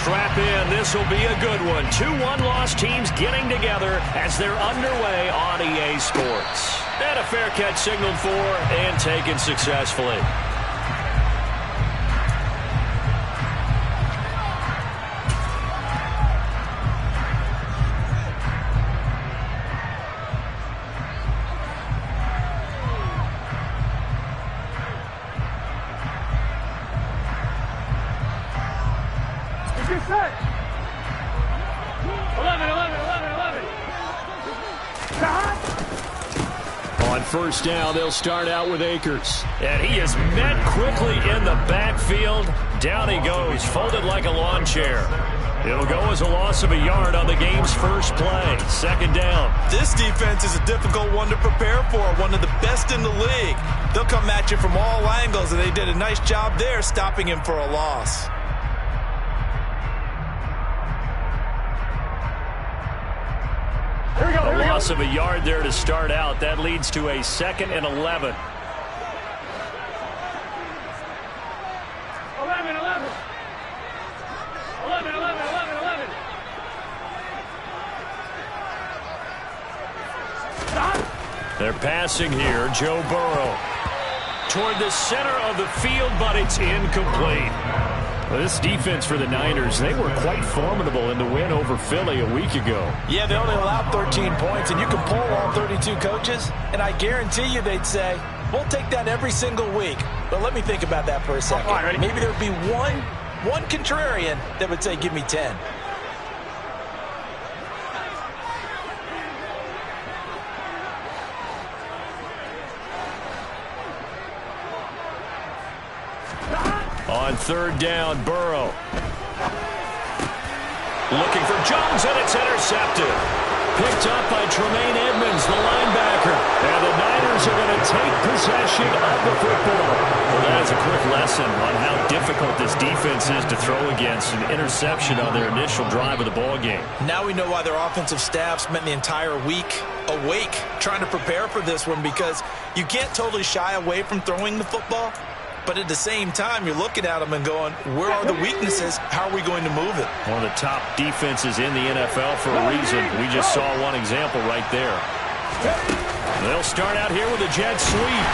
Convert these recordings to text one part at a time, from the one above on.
strap in. This will be a good one. 2 one-loss teams getting together as they're underway on EA Sports. And a fair catch signaled for and taken successfully. On first down, they'll start out with Akers. And he is met quickly in the backfield. Down he goes, folded like a lawn chair. It'll go as a loss of a yard on the game's first play. Second down. This defense is a difficult one to prepare for, one of the best in the league. They'll come at you from all angles, and they did a nice job there stopping him for a loss. A loss of a yard there to start out. That leads to a 2nd and 11. 11. They're passing here. Joe Burrow toward the center of the field, but it's incomplete. Well, this defense for the Niners, they were quite formidable in the win over Philly a week ago. Yeah, they only allowed 13 points, and you can poll all 32 coaches, and I guarantee you they'd say, we'll take that every single week. But let me think about that for a second. All right, ready? Maybe there would be one contrarian that would say, give me 10. On third down, Burrow. Looking for Jones, and it's intercepted. Picked up by Tremaine Edmonds, the linebacker. And the Niners are going to take possession of the football. Well, that is a quick lesson on how difficult this defense is to throw against. An interception on their initial drive of the ball game. Now we know why their offensive staff spent the entire week awake trying to prepare for this one, because you can't totally shy away from throwing the football. But at the same time, you're looking at them and going, where are the weaknesses? How are we going to move it? One of the top defenses in the NFL for a reason. We just saw one example right there. They'll start out here with a jet sweep.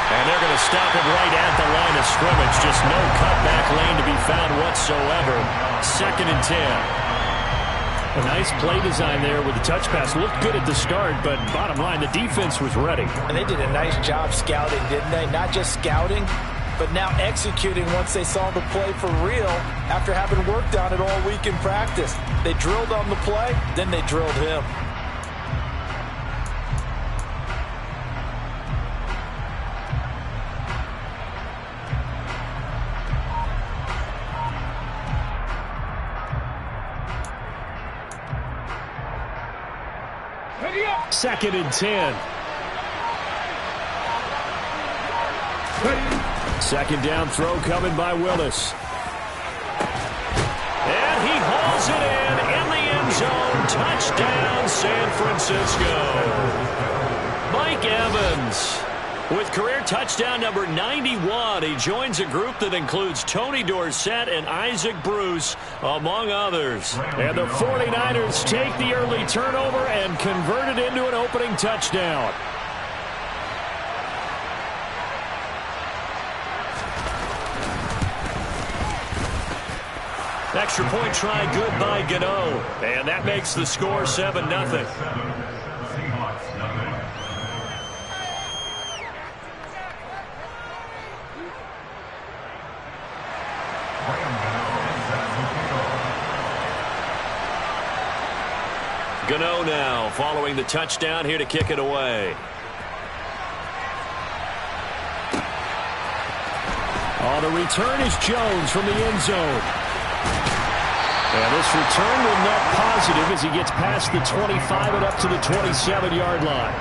And they're going to stop it right at the line of scrimmage. Just no cutback lane to be found whatsoever. 2nd and 10. A nice play design there with the touch pass. Looked good at the start, but bottom line, the defense was ready. And they did a nice job scouting, didn't they? Not just scouting, but now executing once they saw the play for real after having worked on it all week in practice. They drilled on the play, then they drilled him. Second and 10. Second down throw coming by Willis. And he hauls it in the end zone. Touchdown, San Francisco. Mike Evans with career touchdown number 91. He joins a group that includes Tony Dorsett and Isaac Bruce, among others. And the 49ers take the early turnover and convert it into an opening touchdown. Extra point try good by Gano. And that makes the score 7-0. Gano now following the touchdown here to kick it away. Oh, the return is Jones from the end zone. And this return will net positive as he gets past the 25 and up to the 27-yard line.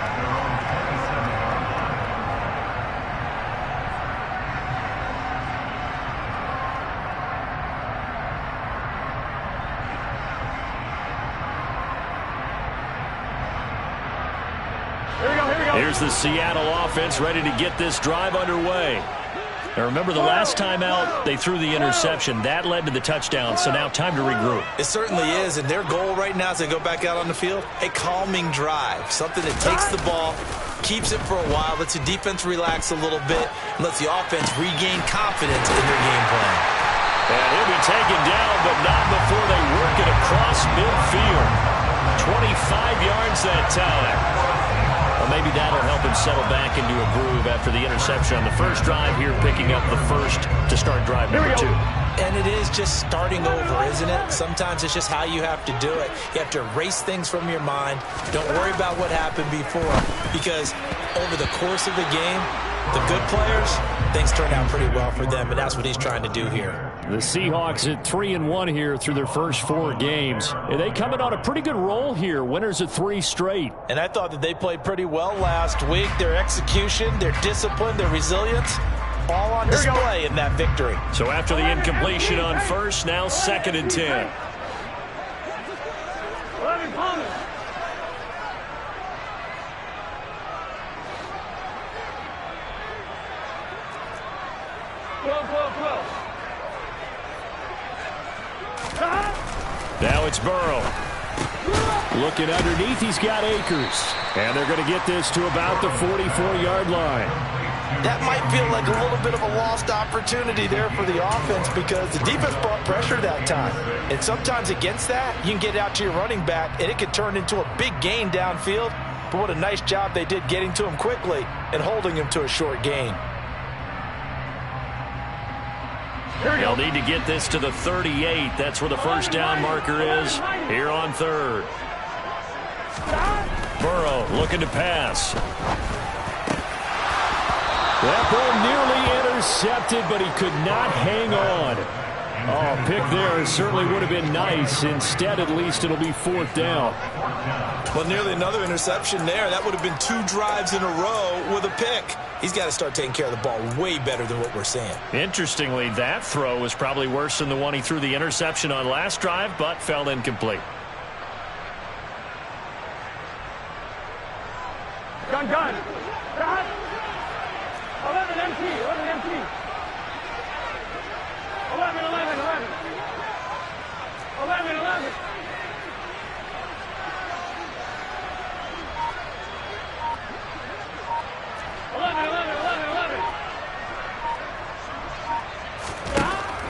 Here's the Seattle offense ready to get this drive underway. Now remember, the last time out, they threw the interception. That led to the touchdown, so now time to regroup. It certainly is, and their goal right now as they go back out on the field, a calming drive, something that takes the ball, keeps it for a while, lets the defense relax a little bit, and lets the offense regain confidence in their game plan. And he'll be taken down, but not before they work it across midfield. 25 yards that time. Well, maybe that'll help him settle back into a groove after the interception on the first drive here, picking up the first to start drive number 2. And it is just starting over, isn't it? Sometimes it's just how you have to do it. You have to erase things from your mind. Don't worry about what happened before, because over the course of the game, the good players, things turned out pretty well for them, and that's what he's trying to do here. The Seahawks at 3-1 here through their first 4 games. And they coming on a pretty good roll here. Winners of 3 straight. And I thought that they played pretty well last week. Their execution, their discipline, their resilience, all on display in that victory. So after the incompletion on first, now 2nd and 10. Now it's Burrow. Looking underneath, he's got Akers. And they're going to get this to about the 44-yard line. That might feel like a little bit of a lost opportunity there for the offense because the defense brought pressure that time. And sometimes against that, you can get it out to your running back, and it could turn into a big gain downfield. But what a nice job they did getting to him quickly and holding him to a short gain. They'll need to get this to the 38. That's where the first down marker is here on 3rd. Burrow looking to pass. That ball nearly intercepted, but he could not hang on. Oh, pick there certainly would have been nice. Instead, at least it'll be 4th down. Well, nearly another interception there. That would have been 2 drives in a row with a pick. He's got to start taking care of the ball way better than what we're seeing. Interestingly, that throw was probably worse than the one he threw the interception on last drive, but fell incomplete. Gun. 11 empty. 11 empty. 11. 11.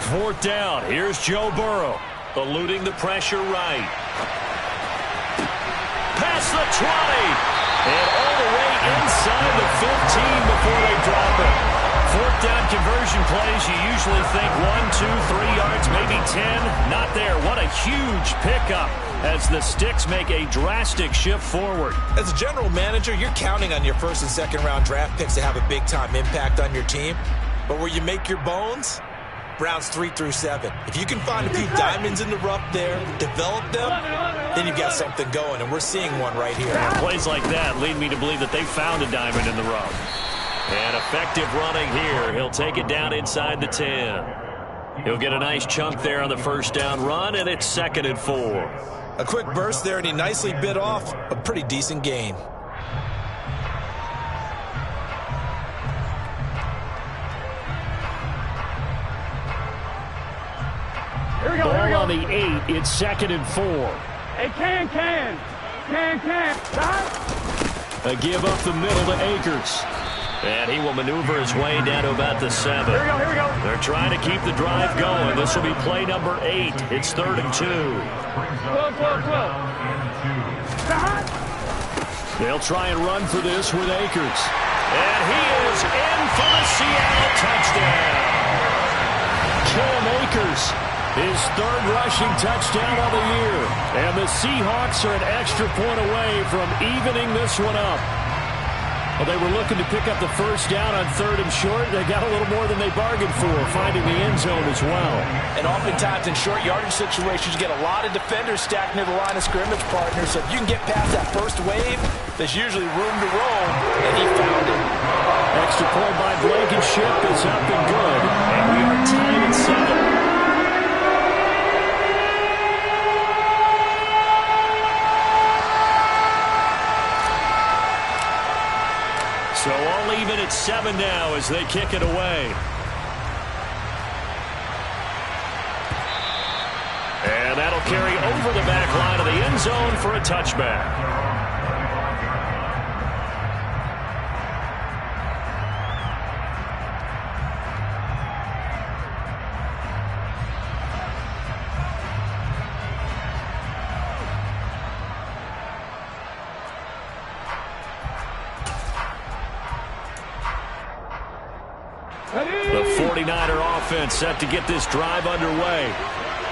4th down. Here's Joe Burrow, eluding the pressure right. Past the 20. And all the way inside the 15 before they drop it. 4th down conversion plays, you usually think 1, 2, 3 yards, maybe 10. Not there. What a huge pickup as the Sticks make a drastic shift forward. As a general manager, you're counting on your 1st and 2nd round draft picks to have a big-time impact on your team. But where you make your bones, rounds 3 through 7. If you can find a few diamonds in the rough there, develop them, then you've got something going, and we're seeing one right here. Plays like that lead me to believe that they found a diamond in the rough. And effective running here. He'll take it down inside the 10. He'll get a nice chunk there on the first down run, and it's 2nd and 4. A quick burst there, and he nicely bit off a pretty decent gain. Ball on the 8. It's 2nd and 4. Hey, can. A give up the middle to Akers. And he will maneuver his way down to about the 7. Here we go. They're trying to keep the drive going. This will be play number 8. It's 3rd and 2. 12. They'll try and run for this with Akers. And he is in for the Seattle touchdown. Cam Akers, his 3rd rushing touchdown of the year. And the Seahawks are an extra point away from evening this one up. Well, they were looking to pick up the first down on 3rd and short. They got a little more than they bargained for, finding the end zone as well. And oftentimes in short yardage situations, you get a lot of defenders stacked near the line of scrimmage partners. So if you can get past that first wave, there's usually room to roam, and he found it. Extra point by Blankenship is up and good. And we are tied at 7. So all even at 7 now as they kick it away. carry over the back line of the end zone for a touchback. The 49er offense set to get this drive underway.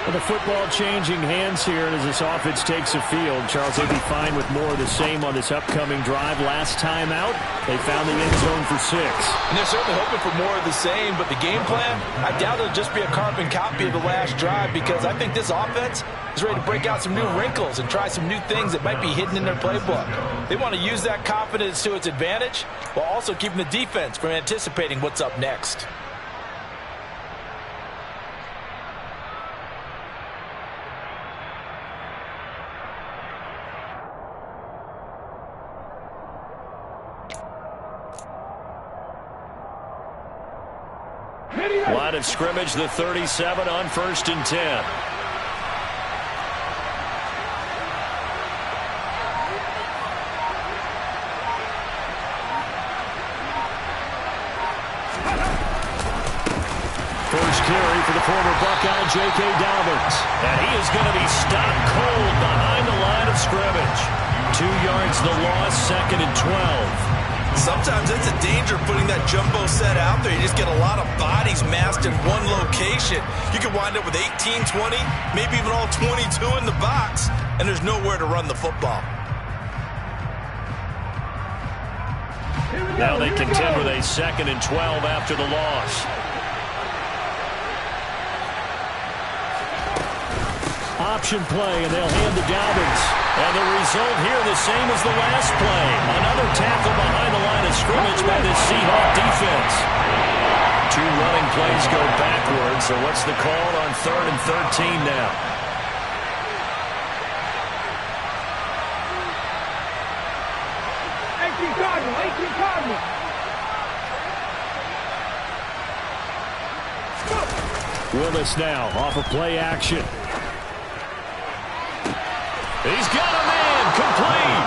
Well, the football changing hands here as this offense takes the field. Charles, they'd be fine with more of the same on this upcoming drive. Last time out, they found the end zone for 6. And they're certainly hoping for more of the same, but the game plan, I doubt it'll just be a carbon copy of the last drive, because I think this offense is ready to break out some new wrinkles and try some new things that might be hidden in their playbook. They want to use that confidence to its advantage while also keeping the defense from anticipating what's up next. Line of scrimmage, the 37 on 1st and 10. First carry for the former Buckeye, J.K. Dobbins. And he is going to be stopped cold behind the line of scrimmage. 2 yards the loss, 2nd and 12. Sometimes it's a danger putting that jumbo set out there. You just get a lot of bodies massed in one location. You could wind up with 18, 20, maybe even all 22 in the box, and there's nowhere to run the football. Now they contend with a 2nd and 12 after the loss. Option play, and they'll hand to Dobbins. And the result here the same as the last play. Another tackle behind the line of scrimmage by the Seahawks defense. 2 running plays go backwards, so what's the call on 3rd and 13 now? Willis now off of play action. He's got a man, complete.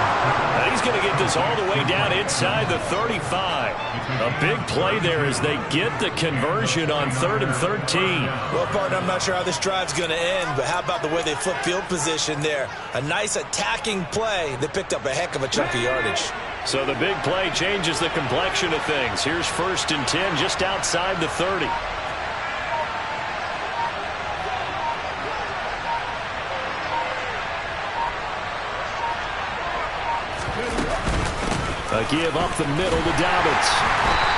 And he's going to get this all the way down inside the 35. A big play there as they get the conversion on 3rd and 13. Well, partner, I'm not sure how this drive's going to end, but how about the way they flip field position there? A nice attacking play that picked up a heck of a chunk of yardage. So the big play changes the complexion of things. Here's 1st and 10 just outside the 30. A give up the middle to Dobbins.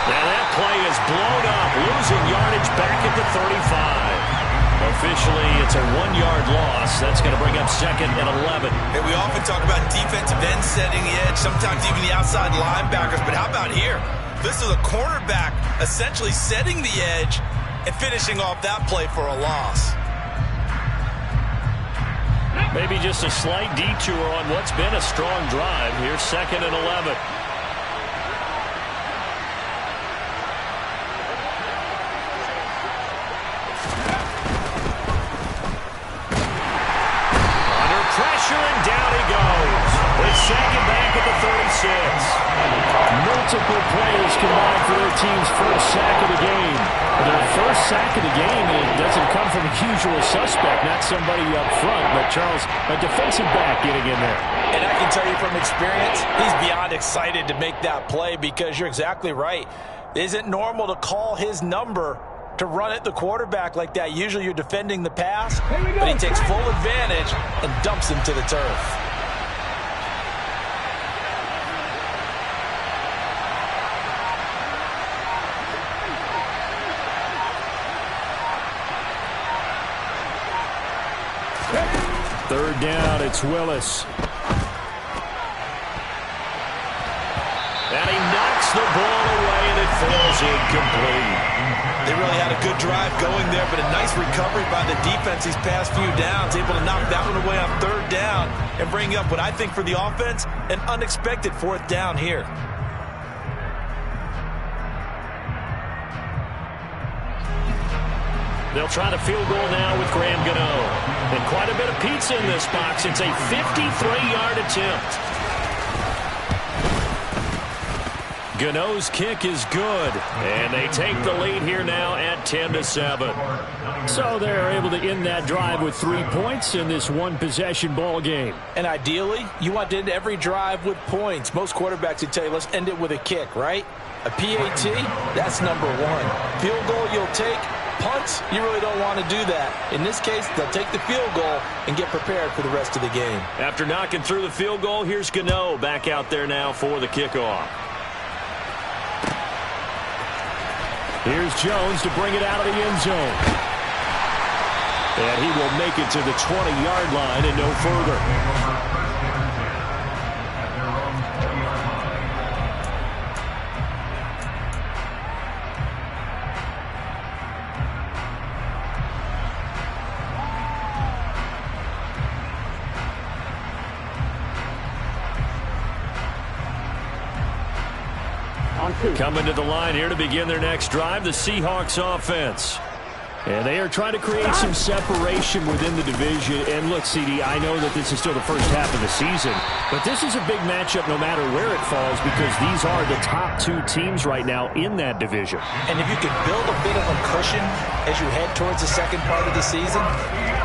And that play is blown up, losing yardage back at the 35. Officially, it's a 1-yard loss. That's going to bring up 2nd and 11. And we often talk about defensive ends setting the edge, sometimes even the outside linebackers. But how about here? This is a cornerback essentially setting the edge and finishing off that play for a loss. Maybe just a slight detour on what's been a strong drive. Here's 2nd and 11. Under pressure, and down he goes. They sag him back at the 36. Multiple players combined for their team's first sack of the game. Their first sack of the game, and it doesn't come from a usual suspect, not somebody up front, but Charles, a defensive back getting in there. And I can tell you from experience, he's beyond excited to make that play, because you're exactly right. It isn't normal to call his number to run at the quarterback like that. Usually you're defending the pass, but he takes full advantage and dumps him to the turf. Third down, it's Willis. And he knocks the ball away, and it falls incomplete. They really had a good drive going there, but a nice recovery by the defense these past few downs, able to knock that one away on 3rd down and bring up what I think for the offense, an unexpected 4th down here. They'll try the field goal now with Graham Gano. And quite a bit of pizza in this box. It's a 53-yard attempt. Gano's kick is good, and they take the lead here now at 10-7. So they're able to end that drive with 3 points in this one-possession ball game. And ideally, you want to end every drive with points. Most quarterbacks would tell you, let's end it with a kick, right? A PAT, that's number one. Field goal you'll take. Punts, you really don't want to do that. In this case, they'll take the field goal and get prepared for the rest of the game. After knocking through the field goal, here's Gano back out there now for the kickoff. Here's Jones to bring it out of the end zone. And he will make it to the 20-yard line and no further. Coming to the line here to begin their next drive, the Seahawks offense. And they are trying to create some separation within the division. And look, CD, I know that this is still the first half of the season, but this is a big matchup no matter where it falls because these are the top 2 teams right now in that division. And if you can build a bit of a cushion as you head towards the second part of the season,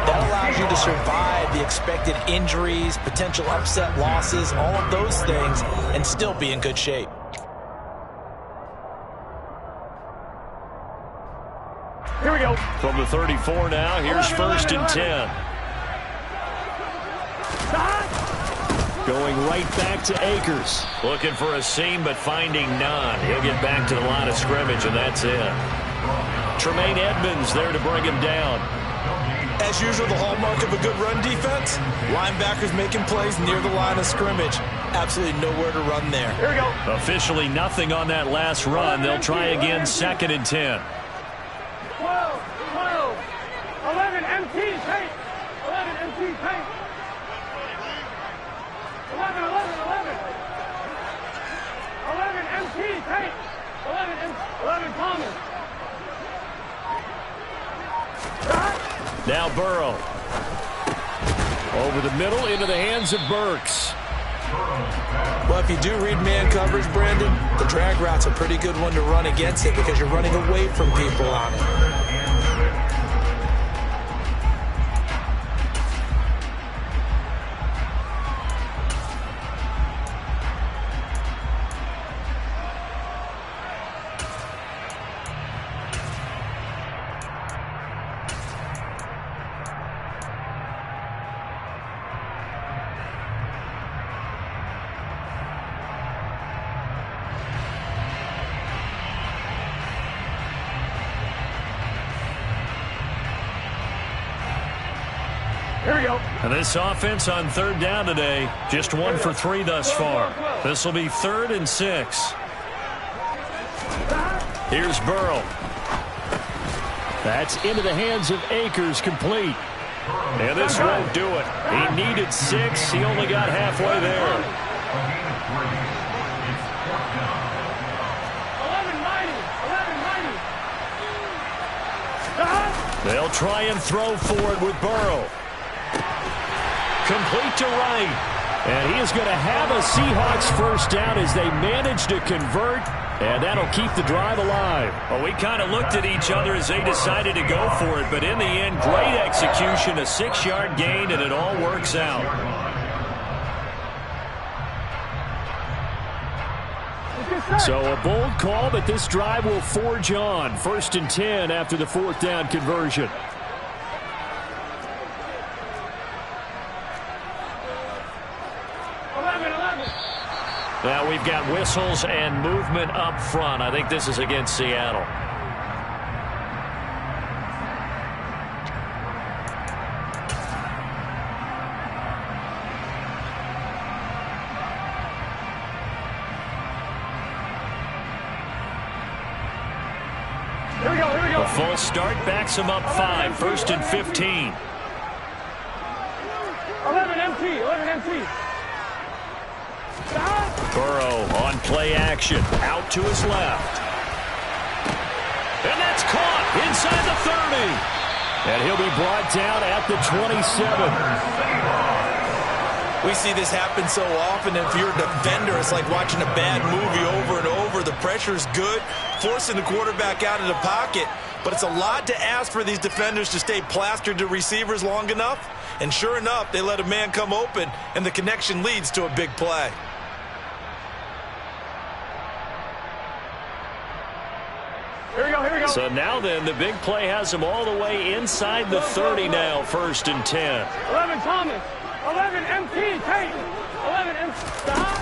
that allows you to survive the expected injuries, potential upset losses, all of those things, and still be in good shape. Here we go. From the 34 now, here's 1st and 10. Going right back to Akers. Looking for a seam, but finding none. He'll get back to the line of scrimmage, and that's it. Tremaine Edmonds there to bring him down. As usual, the hallmark of a good run defense, linebackers making plays near the line of scrimmage. Absolutely nowhere to run there. Here we go. Officially nothing on that last run. They'll try again, 2nd and 10. 12, 11 MT paint. 11 MT paint. 11 MT paint. 11 Thomas. Now Burrow. Over the middle into the hands of Burks. Well, if you do read man coverage, Brandon, the drag route's a pretty good one to run against it because you're running away from people on it. Here we go. And this offense on 3rd down today, just 1 for 3 thus far. This will be 3rd and 6. Here's Burrow. That's into the hands of Akers, complete. And this won't do it. He needed 6. He only got halfway there. 11-90. They'll try and throw for it with Burrow. Complete to right. And he is going to have a Seahawks 1st down as they manage to convert. And that'll keep the drive alive. Well, we kind of looked at each other as they decided to go for it. But in the end, great execution, a 6-yard gain, and it all works out. So a bold call, but this drive will forge on. 1st and 10 after the 4th down conversion. Now we've got whistles and movement up front. I think this is against Seattle. Here we go. A full start backs him up 5. 1st and 15. 11 MT. Burrow on play action. Out to his left. And that's caught inside the 30. And he'll be brought down at the 27. We see this happen so often. If you're a defender, it's like watching a bad movie over and over. The pressure's good, forcing the quarterback out of the pocket. But it's a lot to ask for these defenders to stay plastered to receivers long enough. And sure enough, they let a man come open, and the connection leads to a big play. Here we go, here we go. So now then, the big play has him all the way inside the 30 now, 1st and 10. 11 Thomas. 11 MT, Tate. 11 MT. Stop.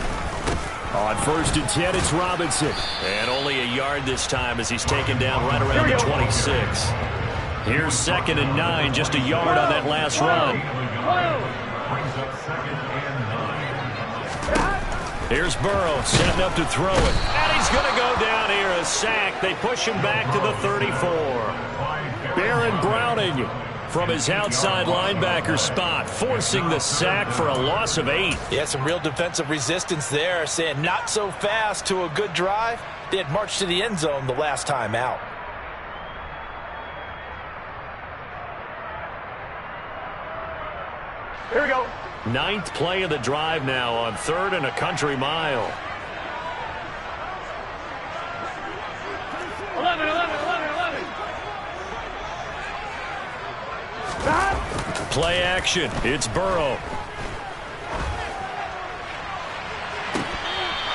On 1st and 10, it's Robinson. And only a yard this time as he's taken down right around the 26. Here's 2nd and 9, just a yard on that last run. Here's Burrow setting up to throw it. And he's going to go down here, a sack. They push him back to the 34. Baron Browning from his outside linebacker spot, forcing the sack for a loss of 8. Yeah, some real defensive resistance there, saying not so fast to a good drive. They had marched to the end zone the last time out. Here we go. 9th play of the drive now on 3rd and a country mile. 11, 11, 11, 11. Stop. Play action. It's Burrow.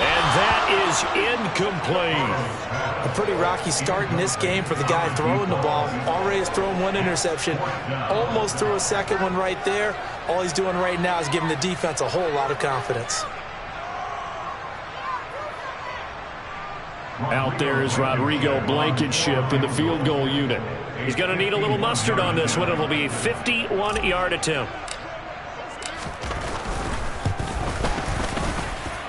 And that is incomplete. A pretty rocky start in this game for the guy throwing the ball. Already has thrown 1 interception. Almost threw a second one right there. All he's doing right now is giving the defense a whole lot of confidence. Out there is Rodrigo Blankenship in the field goal unit. He's going to need a little mustard on this one. It'll be a 51-yard attempt.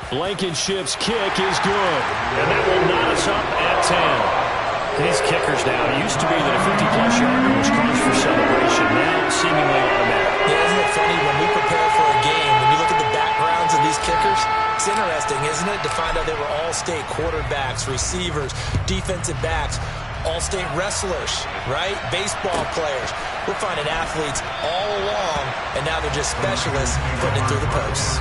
Blankenship's kick is good. And that will knot us up at 10. These kickers now, it used to be that a 50-plus yarder was cause for celebration. Now seemingly automatic. Yeah, isn't it funny when we prepare for a game, when you look at the backgrounds of these kickers, it's interesting, isn't it, to find out they were all-state quarterbacks, receivers, defensive backs, all-state wrestlers, right? Baseball players. We're finding athletes all along, and now they're just specialists putting it through the posts.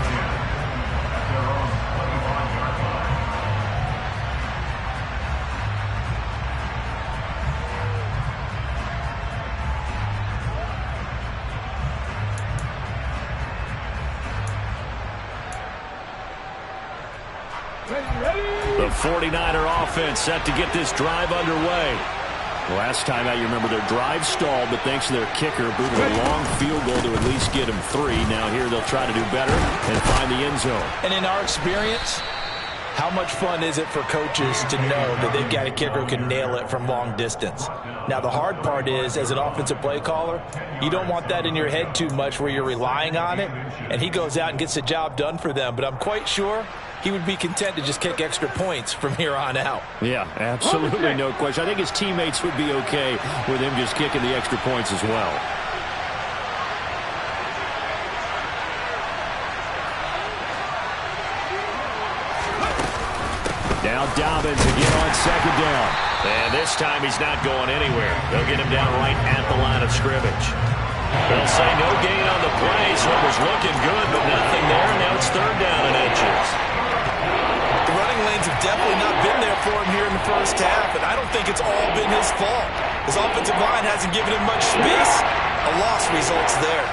The 49er offense set to get this drive underway. Last time out, you remember their drive stalled, but thanks to their kicker, booted a long field goal to at least get them 3. Now here they'll try to do better and find the end zone. And in our experience, how much fun is it for coaches to know that they've got a kicker who can nail it from long distance? Now, the hard part is, as an offensive play caller, you don't want that in your head too much where you're relying on it, and he goes out and gets the job done for them. But I'm quite sure he would be content to just kick extra points from here on out. Yeah, absolutely no question. I think his teammates would be okay with him just kicking the extra points as well. Now Dobbins again on 2nd down. And this time he's not going anywhere. They'll get him down right at the line of scrimmage. They'll say no gain on the play, so it was looking good, but nothing there. Now it's 3rd down and inches. The running lanes have definitely not been there for him here in the first half, and I don't think it's all been his fault. His offensive line hasn't given him much space. A loss results there.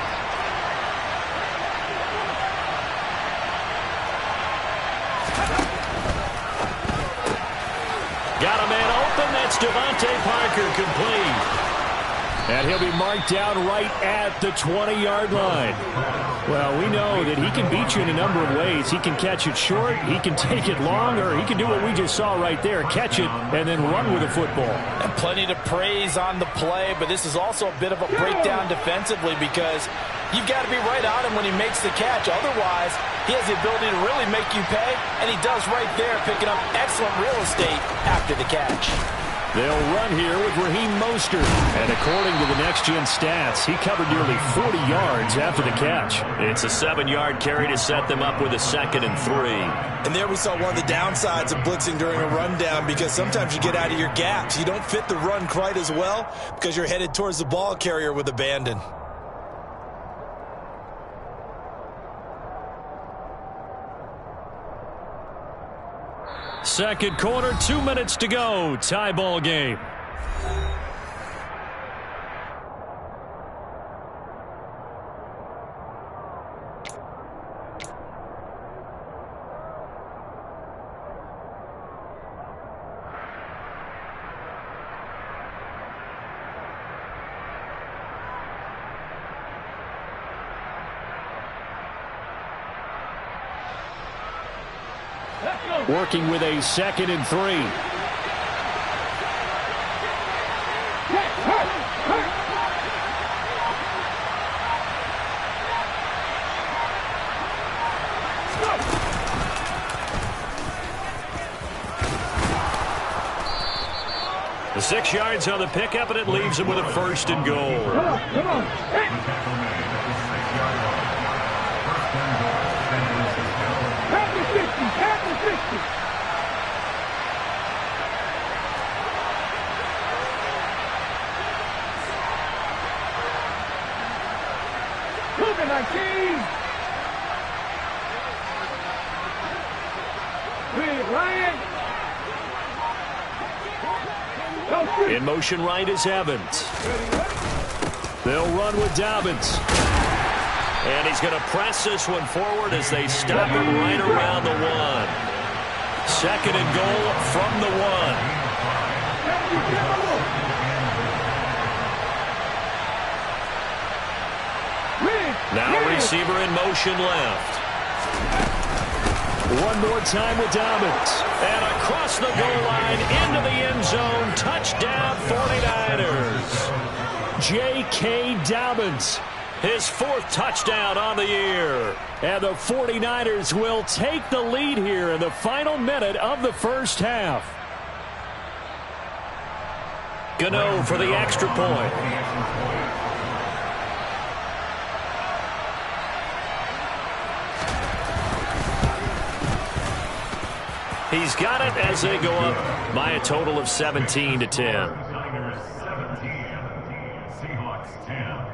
Got a man open. That's Devontae Parker, complete. And he'll be marked down right at the 20-yard line. Well, we know that he can beat you in a number of ways. He can catch it short, he can take it long, or he can do what we just saw right there, catch it and then run with the football. And plenty to praise on the play, but this is also a bit of a breakdown defensively because you've got to be right on him when he makes the catch. Otherwise, he has the ability to really make you pay, and he does right there, picking up excellent real estate after the catch. They'll run here with Raheem Mostert. And according to the next-gen stats, he covered nearly 40 yards after the catch. It's a 7-yard carry to set them up with a 2nd and 3. And there we saw one of the downsides of blitzing during a rundown, because sometimes you get out of your gaps. You don't fit the run quite as well because you're headed towards the ball carrier with abandon. Second quarter, 2 minutes to go. Tie ball game. Working with a 2nd and 3. The 6 yards on the pickup, and it leaves him with a 1st and goal. Come on. Hey. Half the 50. Moving 19. Ryan. In motion right is Evans. They'll run with Dobbins. And he's going to press this one forward as they stop him right around the 1. 2nd and goal from the 1. Now receiver in motion left. One more time with Dobbins. And across the goal line into the end zone. Touchdown 49ers. J.K. Dobbins. His 4th touchdown on the year. And the 49ers will take the lead here in the final minute of the first half. Gano for the extra point. He's got it as they go up by a total of 17-10. Seahawks 10.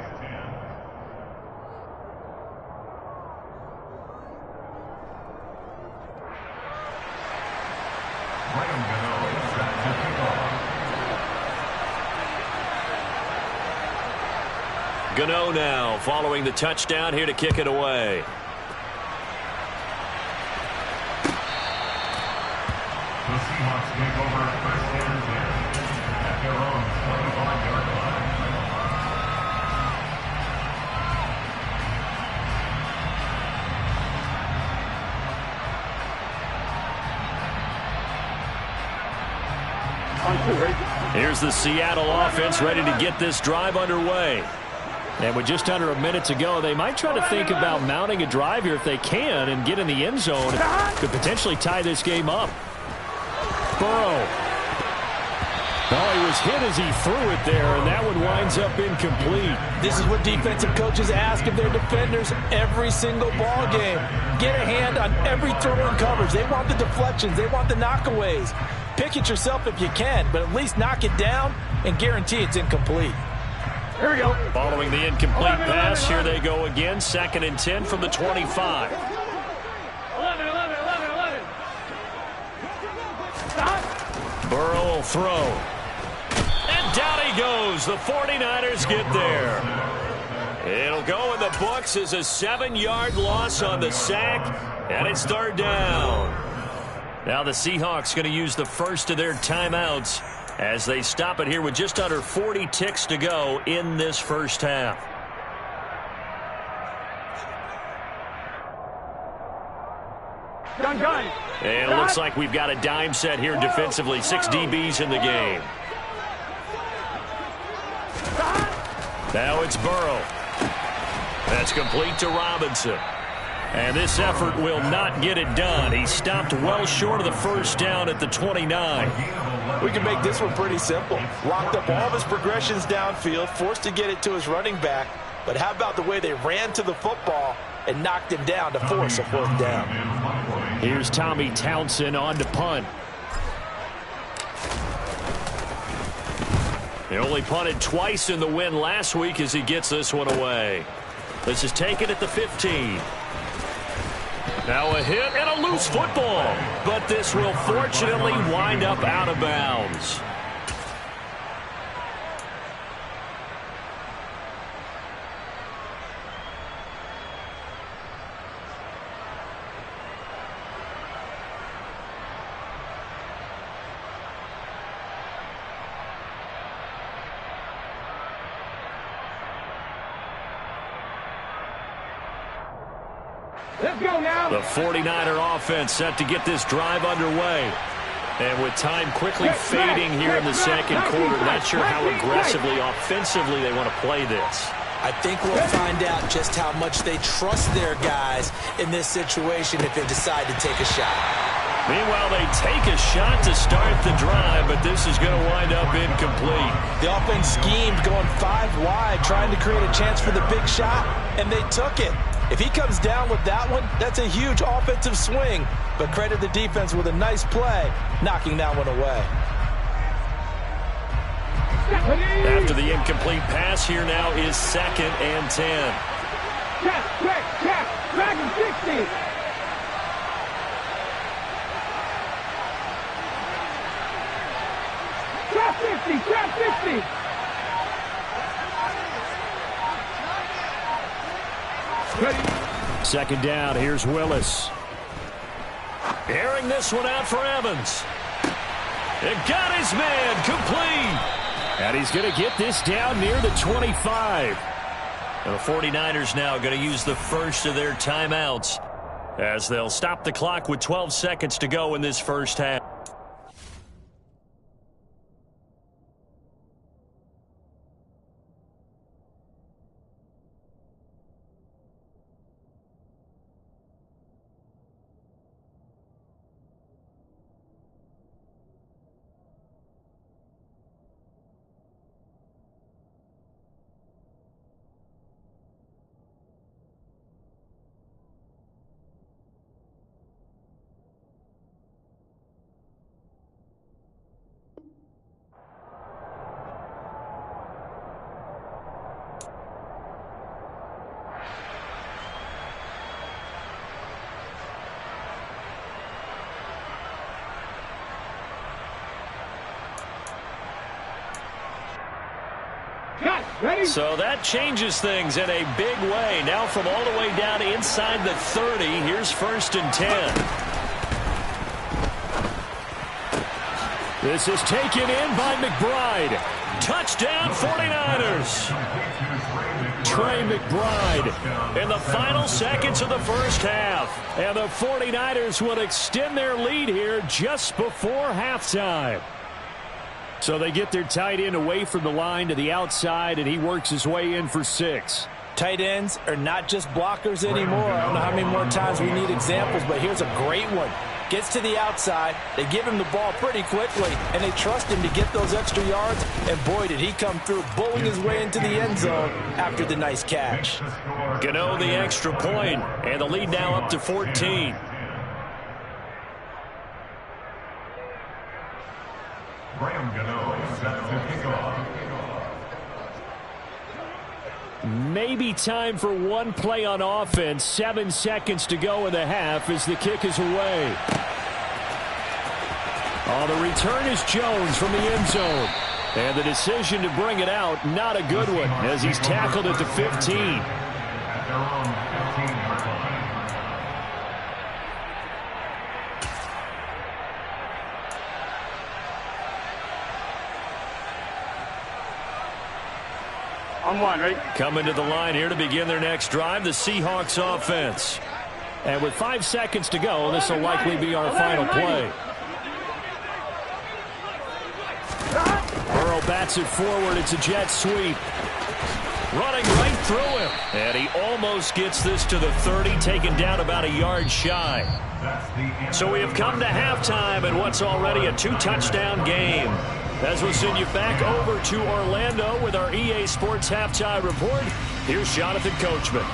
Gano now following the touchdown here to kick it away. The Seahawks take over 1st and 10 at their own 25-yard line. Here's the Seattle offense ready to get this drive underway. And with just under a minute to go, they might try to think about mounting a drive here if they can and get in the end zone. Could potentially tie this game up. Burrow. Oh, he was hit as he threw it there, and that one winds up incomplete. This is what defensive coaches ask of their defenders every single ball game. Get a hand on every throw and coverage. They want the deflections. They want the knockaways. Pick it yourself if you can, but at least knock it down and guarantee it's incomplete. Here we go. Following the incomplete pass, here they go again. 2nd and 10 from the 25. 11. Stop. Burrow will throw. And down he goes. The 49ers get there. It'll go in the books as a 7-yard loss on the sack, and it's 3rd down. Now the Seahawks going to use the first of their timeouts as they stop it here with just under 40 ticks to go in this first half. Gun. And it looks like we've got a dime set here defensively. 6 DBs in the game. Now it's Burrow. That's complete to Robinson. And this effort will not get it done. He stopped well short of the first down at the 29. We can make this one pretty simple. Locked up all of his progressions downfield, forced to get it to his running back. But how about the way they ran to the football and knocked him down to force a fourth down? Here's Tommy Townsend on to punt. He only punted twice in the win last week as he gets this one away. This is taken at the 15. Now a hit and a loose football. But this will fortunately wind up out of bounds. Let's go now. The 49er offense set to get this drive underway. And with time quickly fading here in the second quarter, not sure how aggressively, offensively they want to play this. I think we'll find out just how much they trust their guys in this situation if they decide to take a shot. Meanwhile, they take a shot to start the drive, but this is going to wind up incomplete. The offense schemed going 5 wide, trying to create a chance for the big shot, and they took it. If he comes down with that one, that's a huge offensive swing. But credit the defense with a nice play, knocking that one away. After the incomplete pass, here now is 2nd and 10. Check, check, check. Back in 60. Trap 50, trap 50. Second down, here's Willis. Airing this one out for Evans. It got his man complete. And he's going to get this down near the 25. And the 49ers now going to use the first of their timeouts as they'll stop the clock with 12 seconds to go in this first half. So that changes things in a big way. Now from all the way down inside the 30, here's 1st and 10. This is taken in by McBride. Touchdown 49ers. Trey McBride in the final seconds of the first half. And the 49ers will extend their lead here just before halftime. So they get their tight end away from the line to the outside, and he works his way in for 6. Tight ends are not just blockers anymore. I don't know how many more times we need examples, but here's a great one. Gets to the outside, they give him the ball pretty quickly, and they trust him to get those extra yards, and boy, did he come through, bowling his way into the end zone after the nice catch. Gano the extra point, and the lead now up to 14. Maybe time for one play on offense. 7 seconds to go in the half as the kick is away. Oh, the return is Jones from the end zone. And the decision to bring it out, not a good one, as he's tackled at the 15. On one, right? Coming to the line here to begin their next drive, the Seahawks offense. And with 5 seconds to go, this will likely be our final play. Burrow bats it forward. It's a jet sweep. running right through him. And he almost gets this to the 30, taken down about a yard shy. So we have come to halftime in what's already a 2-touchdown game. As we'll send you back over to Orlando with our EA Sports Halftime Report, here's Jonathan Coachman.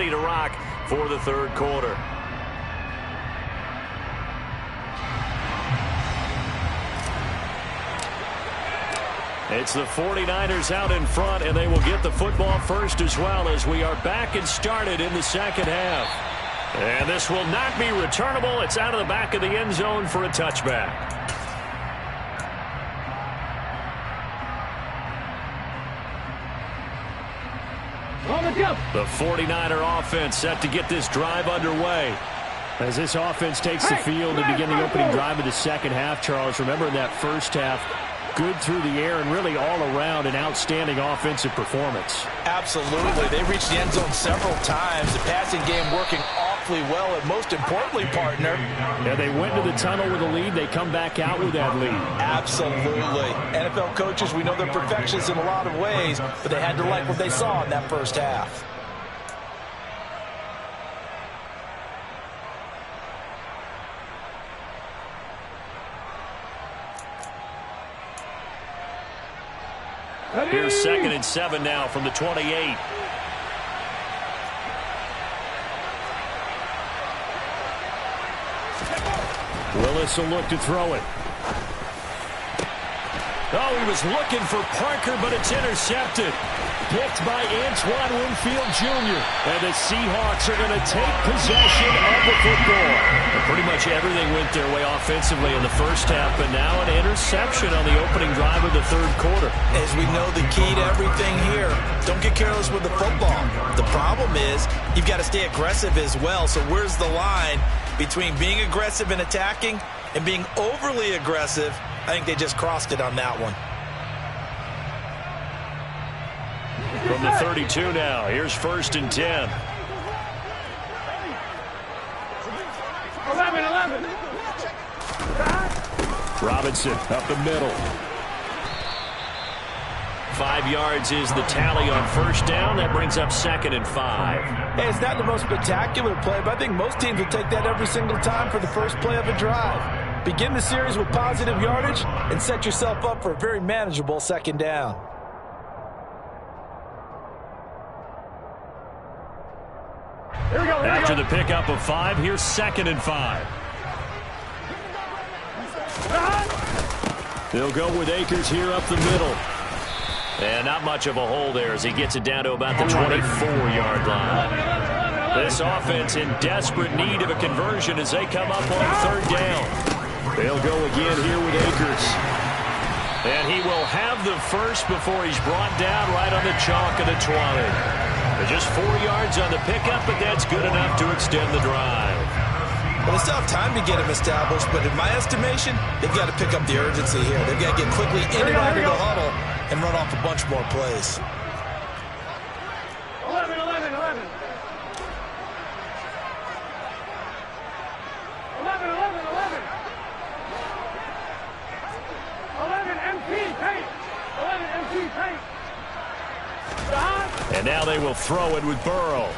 To rock for the third quarter. It's the 49ers out in front, and they will get the football first as well as we are back and started in the second half. And this will not be returnable. It's out of the back of the end zone for a touchback. The 49er offense set to get this drive underway. As this offense takes the field to begin the opening drive of the second half, Charles, remember in that first half, good through the air and really all around an outstanding offensive performance. Absolutely. They reached the end zone several times. The passing game working awfully well, and most importantly, partner. Yeah, they went to the tunnel with a lead. They come back out with that lead. Absolutely. NFL coaches, we know they're perfectionists in a lot of ways, but they had to like what they saw in that first half. Here's 2nd and 7 now from the 28. Willis will look to throw it. Oh, he was looking for Parker, but it's intercepted. Picked by Antoine Winfield Jr. And the Seahawks are going to take possession of the football. And pretty much everything went their way offensively in the first half, but now an interception on the opening drive of the third quarter. As we know, the key to everything here, don't get careless with the football. The problem is you've got to stay aggressive as well. So where's the line between being aggressive and attacking and being overly aggressive? I think they just crossed it on that one. From the 32 now, here's 1st and 10. 11. Robinson up the middle. 5 yards is the tally on first down. That brings up 2nd and 5. Hey, it's not the most spectacular play, but I think most teams will take that every single time for the first play of a drive. Begin the series with positive yardage and set yourself up for a very manageable 2nd down. After the pickup of 5, here's 2nd and 5. They'll go with Akers here up the middle. And not much of a hole there as he gets it down to about the 24-yard line. This offense in desperate need of a conversion as they come up on 3rd down. They'll go again here with Akers. And he will have the first before he's brought down right on the chalk of the 20. Just 4 yards on the pickup, but that's good enough to extend the drive. Well, they still have time to get him established, but in my estimation, they've got to pick up the urgency here. They've got to get quickly in and out of the huddle and run off a bunch more plays. 11. 11 MP tape. 11 MP tape. And now they will throw it with Burrow.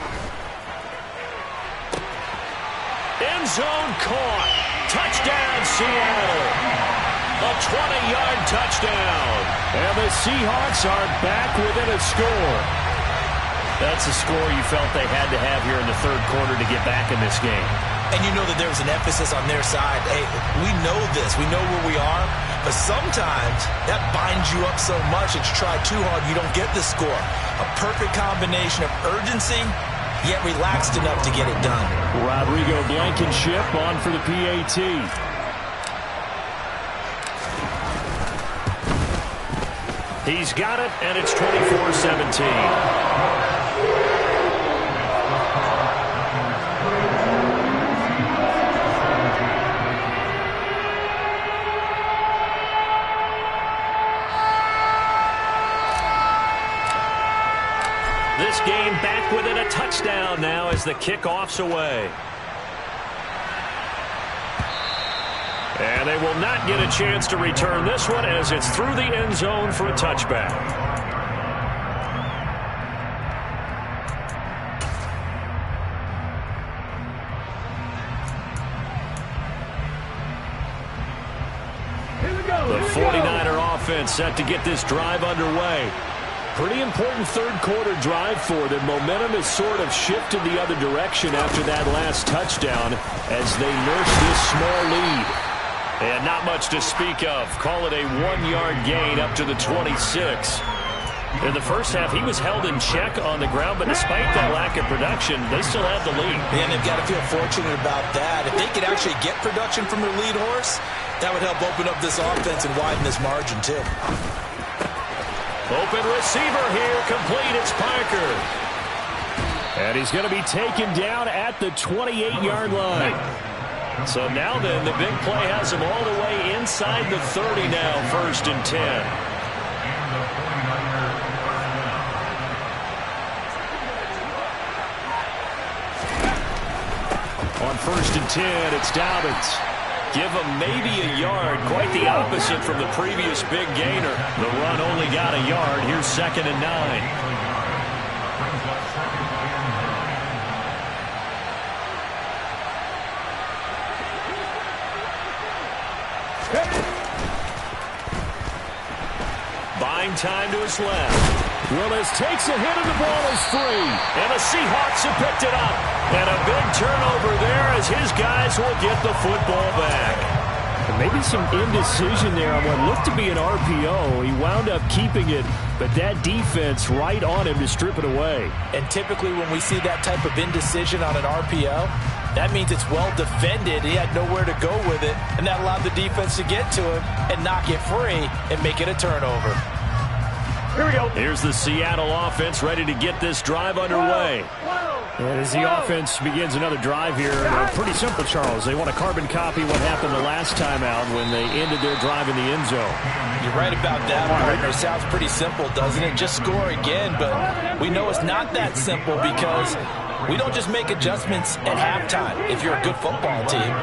End zone caught. Touchdown, Seattle. A 20-yard touchdown. And the Seahawks are back within a score. That's a score you felt they had to have here in the third quarter to get back in this game. And you know that there was an emphasis on their side. Hey, we know this. We know where we are. But sometimes that binds you up so much that you try too hard, you don't get the score. A perfect combination of urgency, yet relaxed enough to get it done. Rodrigo Blankenship on for the PAT. He's got it, and it's 24-17. game back within a touchdown now as the kickoff's away. And they will not get a chance to return this one as it's through the end zone for a touchback. The 49er offense set to get this drive underway. Pretty important third-quarter drive for them. Momentum has sort of shifted the other direction after that last touchdown as they nurse this small lead. And not much to speak of. Call it a 1-yard gain up to the 26. In the first half, he was held in check on the ground, but despite that lack of production, they still have the lead. And they've got to feel fortunate about that. If they could actually get production from their lead horse, that would help open up this offense and widen this margin, too. Open receiver here, complete. It's Parker. And he's going to be taken down at the 28-yard line. So now then, the big play has him all the way inside the 30 now, 1st and 10. On 1st and 10, it's Dobbins. Give him maybe a yard, quite the opposite from the previous big gainer. The run only got a yard. Here's 2nd and 9. Buying time to his left. Willis takes a hit and the ball is free. And the Seahawks have picked it up. And a big turnover there as his guys will get the football back. And maybe some indecision there on what looked to be an RPO. He wound up keeping it, but that defense right on him to strip it away. And typically when we see that type of indecision on an RPO, that means it's well defended. He had nowhere to go with it, and that allowed the defense to get to him and knock it free and make it a turnover. Here we go. Here's the Seattle offense ready to get this drive underway. And as the offense begins another drive here, pretty simple, Charles. They want to carbon copy what happened the last time out when they ended their drive in the end zone. You're right about that, partner. It sounds pretty simple, doesn't it? Just score again, but we know it's not that simple because we don't just make adjustments at halftime if you're a good football team.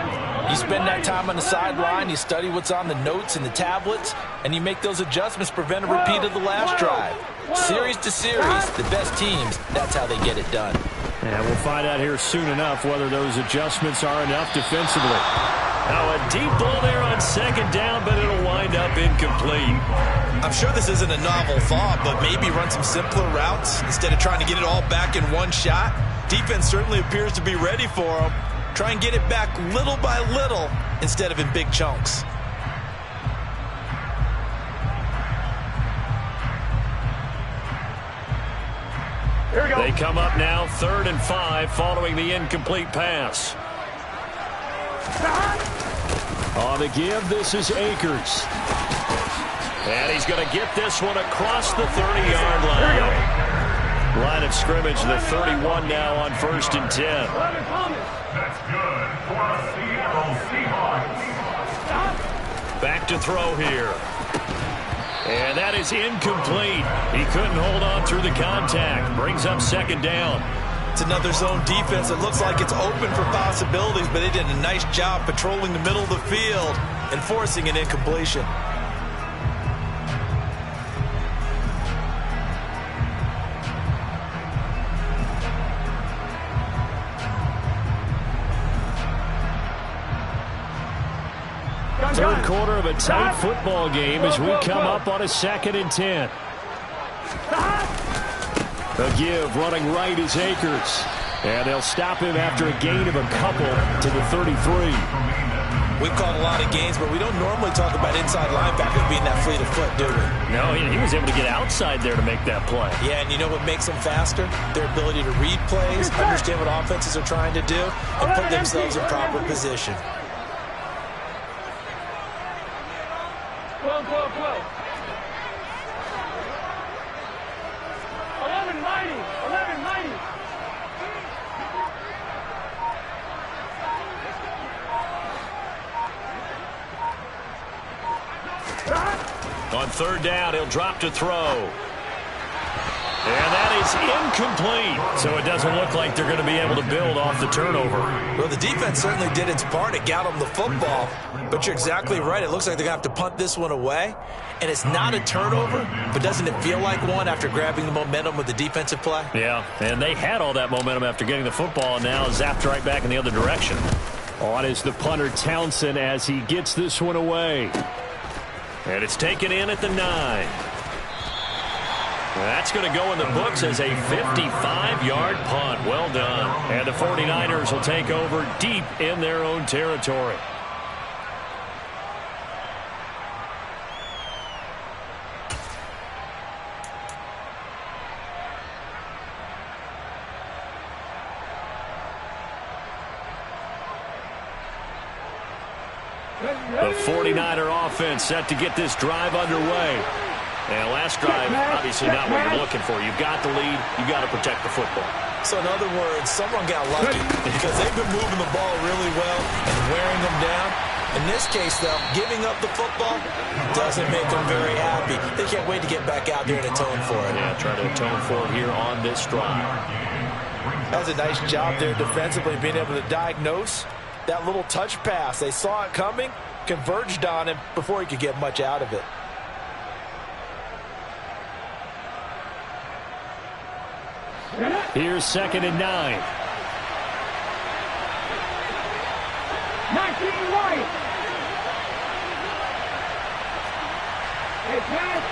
You spend that time on the sideline, you study what's on the notes and the tablets, and you make those adjustments, prevent a repeat of the last drive. Series to series, the best teams, that's how they get it done. And we'll find out here soon enough whether those adjustments are enough defensively. Now a deep ball there on 2nd down, but it'll wind up incomplete. I'm sure this isn't a novel thought, but maybe run some simpler routes instead of trying to get it all back in one shot. Defense certainly appears to be ready for them. Try and get it back little by little instead of in big chunks. Here we go. They come up now 3rd and 5 following the incomplete pass. On the give, this is Akers. And he's going to get this one across the 30-yard line. Line of scrimmage, the 31 now on 1st and 10. That's good for the Seattle Seahawks. Back to throw here. And that is incomplete. He couldn't hold on through the contact. Brings up 2nd down. It's another zone defense. It looks like it's open for possibilities, but they did a nice job patrolling the middle of the field and forcing an incompletion. Third quarter of a tight football game as we come up on a 2nd and 10. A give running right is Akers. And they'll stop him after a gain of a couple to the 33. We've called a lot of games, but we don't normally talk about inside linebackers being that fleet of foot, do we? No, he was able to get outside there to make that play. Yeah, and you know what makes them faster? Their ability to read plays, understand what offenses are trying to do, and put themselves in proper position. Whoa. 1190. On 3rd down, he'll drop to throw. And that is incomplete. So it doesn't look like they're going to be able to build off the turnover. Well, the defense certainly did its part. It got them the football. But you're exactly right. It looks like they're going to have to punt this one away. And it's not a turnover, but doesn't it feel like one after grabbing the momentum with the defensive play? Yeah, and they had all that momentum after getting the football, and now zapped right back in the other direction. On is the punter, Townsend, as he gets this one away. And it's taken in at the 9. That's going to go in the books as a 55-yard punt. Well done. And the 49ers will take over deep in their own territory. The 49er offense set to get this drive underway. And last drive, obviously not what you're looking for. You've got the lead. You've got to protect the football. So in other words, someone got lucky because they've been moving the ball really well and wearing them down. In this case, though, giving up the football doesn't make them very happy. They can't wait to get back out there and atone for it. Yeah, try to atone for it here on this drive. That was a nice job there defensively, being able to diagnose that little touch pass. They saw it coming, converged on him before he could get much out of it. Here's 2nd and 9. 19 right. Hey, pass.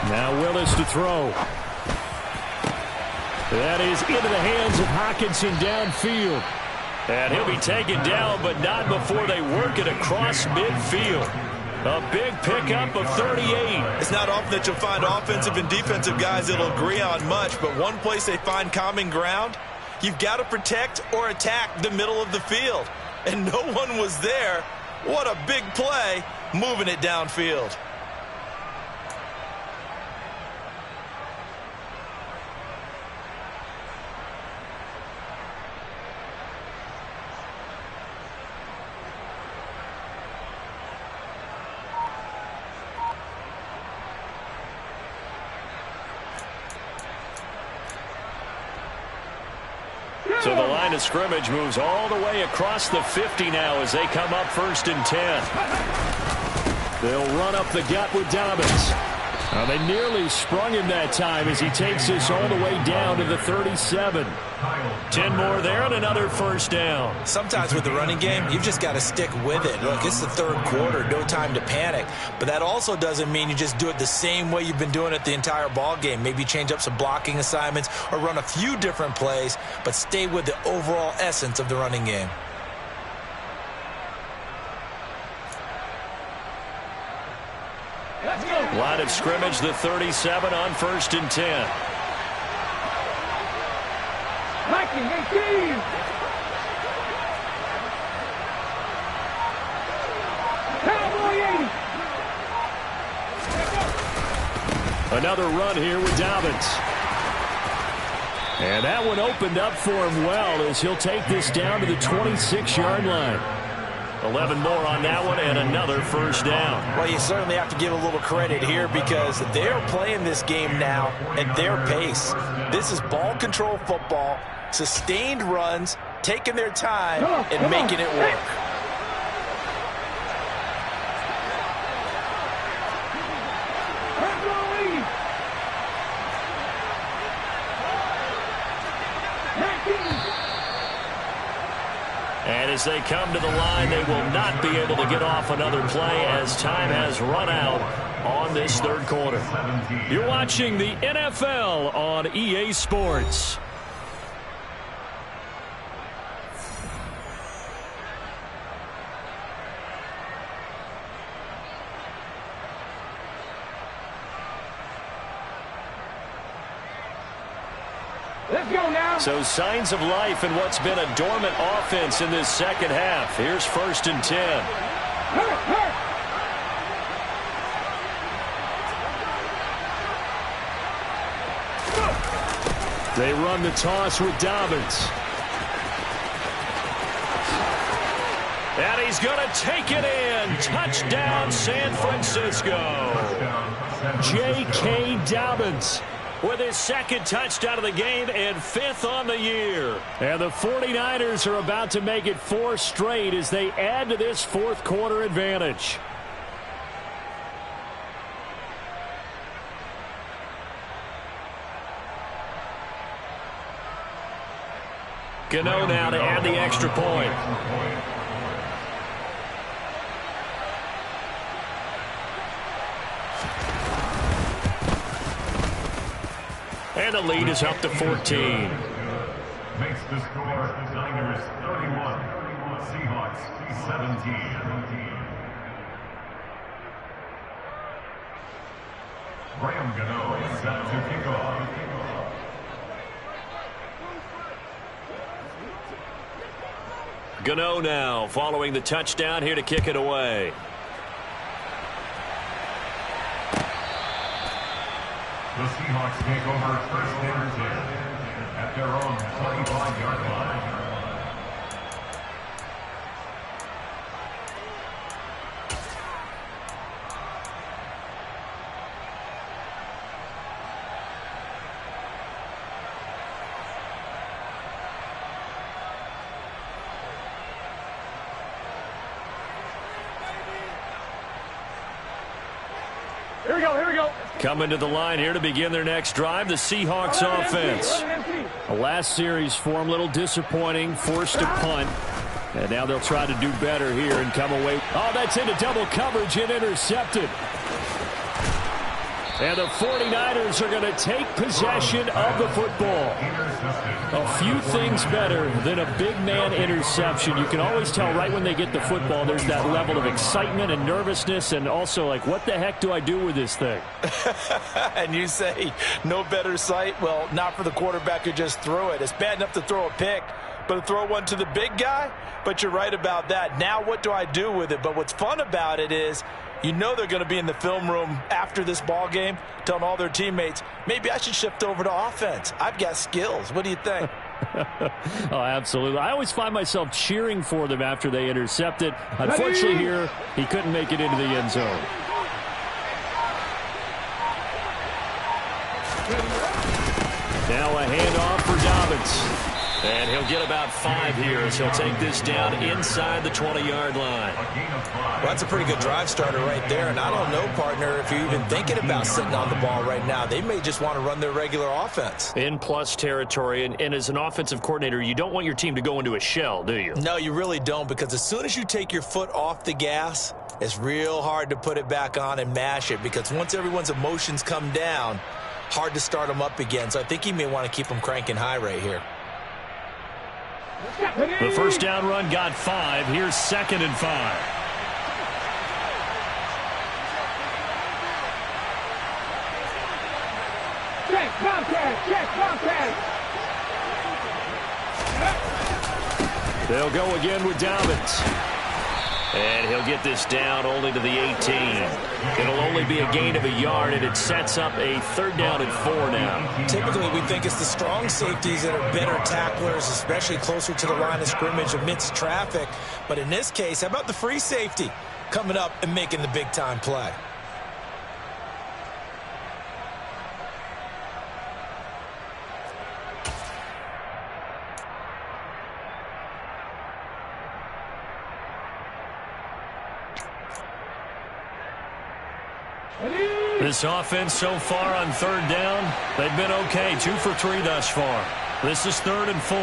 Now Willis to throw. That is into the hands of Hockenson downfield. And he'll be taken down, but not before they work it across midfield. A big pickup of 38. It's not often that you'll find offensive and defensive guys that'll agree on much, but one place they find common ground, you've got to protect or attack the middle of the field. And no one was there. What a big play, moving it downfield. So the line of scrimmage moves all the way across the 50 now as they come up 1st and 10. They'll run up the gut with Dobbins. They nearly sprung him that time as he takes this all the way down to the 37. 10 more there and another 1st down. Sometimes with the running game, you've just got to stick with it. Look, it's the 3rd quarter, no time to panic. But that also doesn't mean you just do it the same way you've been doing it the entire ball game. Maybe change up some blocking assignments or run a few different plays, but stay with the overall essence of the running game. Line of scrimmage, the 37 on 1st and 10. 19, 18. Cowboy 80. Another run here with Dobbins. And that one opened up for him well as he'll take this down to the 26-yard line. 11 more on that one and another 1st down. Well, you certainly have to give a little credit here because they're playing this game now at their pace. This is ball control football, sustained runs, taking their time and making it work. And as they come to the line, they will not be able to get off another play as time has run out on this 3rd quarter. You're watching the NFL on EA Sports. Let's go now. So signs of life in what's been a dormant offense in this 2nd half. Here's 1st and 10. They run the toss with Dobbins. And he's going to take it in. Touchdown, San Francisco. J.K. Dobbins with his second touchdown of the game and 5th on the year. And the 49ers are about to make it 4 straight as they add to this fourth quarter advantage. Gano now to add the extra point. And the lead is up to 14. Makes the score Niners 31, Seahawks 17. Graham Gano is set to kick off. Gano now following the touchdown here to kick it away. The Seahawks take over first and 10 at their own 25-yard line. Here we go, here we go. Coming to the line here to begin their next drive, the Seahawks offense. The last series for them, a little disappointing, forced to punt. And now they'll try to do better here and come away. Oh, that's into double coverage and intercepted. And the 49ers are going to take possession of the football. A few things better than a big man interception. You can always tell right when they get the football, there's that level of excitement and nervousness and also like, what the heck do I do with this thing? And you say no better sight? Well, not for the quarterback who just threw it. It's bad enough to throw a pick, but to throw one to the big guy? But you're right about that. Now what do I do with it? But what's fun about it is you know they're going to be in the film room after this ball game telling all their teammates, maybe I should shift over to offense. I've got skills. What do you think? Oh, absolutely. I always find myself cheering for them after they intercept it. Unfortunately here, he couldn't make it into the end zone. Now a handoff for Dobbins. And he'll get about 5 here as he'll take this down inside the 20-yard line. Well, that's a pretty good drive starter right there. And I don't know, partner, if you're even thinking about sitting on the ball right now. They may just want to run their regular offense. In plus territory. And as an offensive coordinator, you don't want your team to go into a shell, do you? No, you really don't, because as soon as you take your foot off the gas, it's real hard to put it back on and mash it, because once everyone's emotions come down, hard to start them up again. So I think he may want to keep them cranking high right here. The first down run got 5. Here's 2nd and 5. Check, contact. They'll go again with Dobbins. And he'll get this down only to the 18. It'll only be a gain of a yard, and it sets up a 3rd down and 4 now. Typically, we think it's the strong safeties that are better tacklers, especially closer to the line of scrimmage amidst traffic. But in this case, how about the free safety coming up and making the big-time play? This offense so far on 3rd down, they've been okay. 2 for 3 thus far. This is 3rd and 4.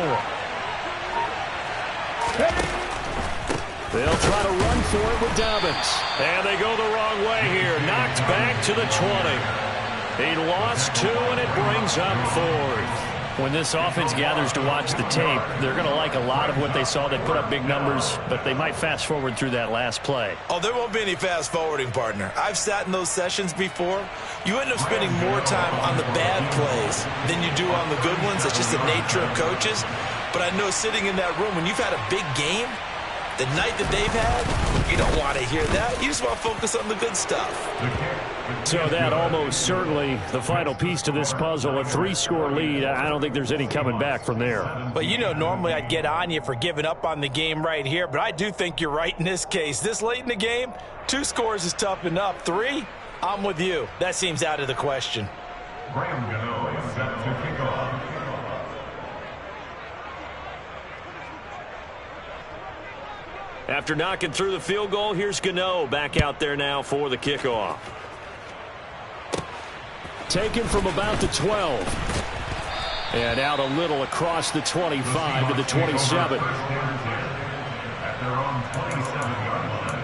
They'll try to run for it with Dobbins. And they go the wrong way here. Knocked back to the 20. He lost 2, and it brings up 4th. When this offense gathers to watch the tape, they're going to like a lot of what they saw. They put up big numbers, but they might fast forward through that last play. Oh, there won't be any fast forwarding, partner. I've sat in those sessions before. You end up spending more time on the bad plays than you do on the good ones. It's just the nature of coaches. But I know sitting in that room, when you've had a big game, The night that they've had, you don't want to hear that. You just want to focus on the good stuff. So that almost certainly the final piece to this puzzle, a 3-score lead. I don't think there's any coming back from there. But you know, normally I'd get on you for giving up on the game right here, but I do think you're right in this case. This late in the game, 2 scores is tough enough. 3, I'm with you. That seems out of the question. Graham Gano is set to kick off. After knocking through the field goal, here's Gano back out there now for the kickoff. Taken from about the 12. And out a little across the 25 to the 27. At their own 27-yard line.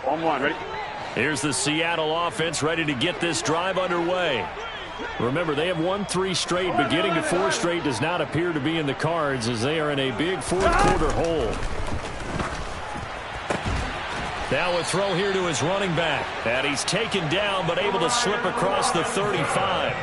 On 1, ready? Here's the Seattle offense ready to get this drive underway. Remember, they have won 3 straight, but getting to 4 straight does not appear to be in the cards as they are in a big fourth-quarter hole. Now a throw here to his running back. And he's taken down, but able to slip across the 35.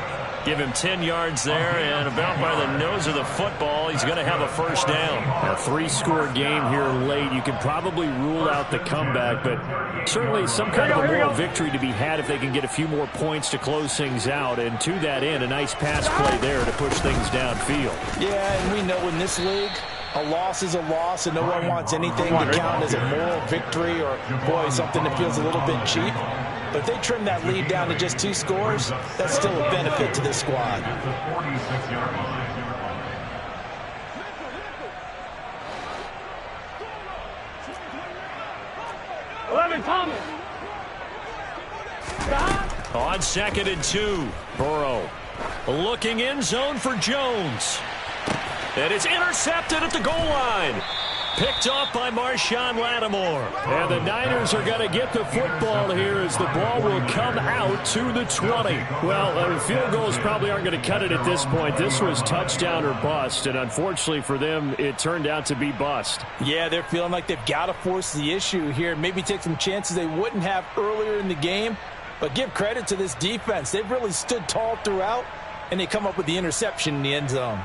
Give him 10 yards there, and about by the nose of the football, he's going to have a first down. A 3-score game here late. You can probably rule out the comeback, but certainly some kind of a moral victory to be had if they can get a few more points to close things out. And to that end, a nice pass play there to push things downfield. Yeah, and we know in this league, a loss is a loss, and no one wants anything to count as a moral victory or, boy, something that feels a little bit cheap. But if they trim that lead down to just 2 scores, that's still a benefit to this squad. 46-yard line. 11, Thomas. On 2nd and 2, Burrow looking in zone for Jones. And it's intercepted at the goal line. Picked off by Marshawn Lattimore. And the Niners are going to get the football here as the ball will come out to the 20. Well, field goals probably aren't going to cut it at this point. This was touchdown or bust, and unfortunately for them, it turned out to be bust. Yeah, they're feeling like they've got to force the issue here, maybe take some chances they wouldn't have earlier in the game. But give credit to this defense. They've really stood tall throughout, and they come up with the interception in the end zone.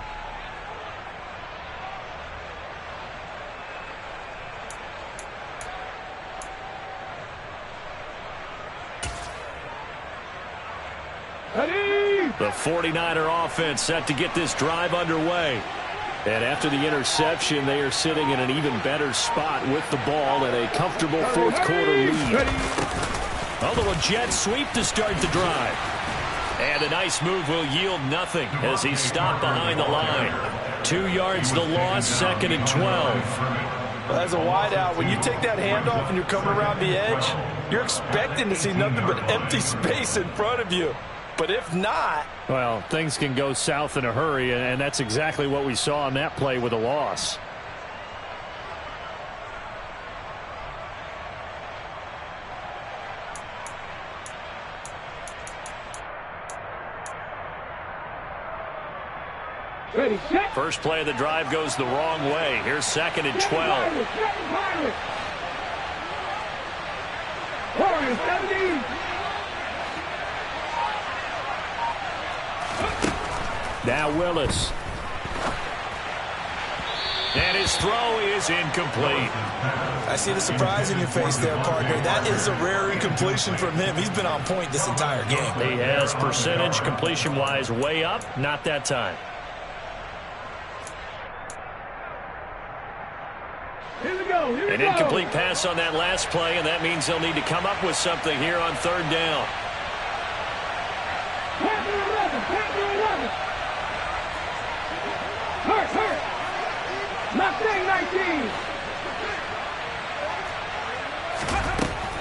The 49er offense set to get this drive underway. And after the interception, they are sitting in an even better spot with the ball and a comfortable fourth-quarter lead. A little jet sweep to start the drive. And a nice move will yield nothing as he's stopped behind the line. 2 yards the loss, 2nd and 12. Well, as a wideout, when you take that handoff and you're coming around the edge, you're expecting to see nothing but empty space in front of you. But if not... Well, things can go south in a hurry, and that's exactly what we saw on that play with a loss. Ready, set. First play of the drive goes the wrong way. Here's 2nd and 12. Warriors, 17. Now Willis. And his throw is incomplete. I see the surprise in your face there, partner. That is a rare incompletion from him. He's been on point this entire game. He has percentage completion-wise way up. Not that time. Here we go. Here we An go. incomplete pass on that last play, and that means they'll need to come up with something here on 3rd down. Panther 11. Panther 11. Hurt. Mustang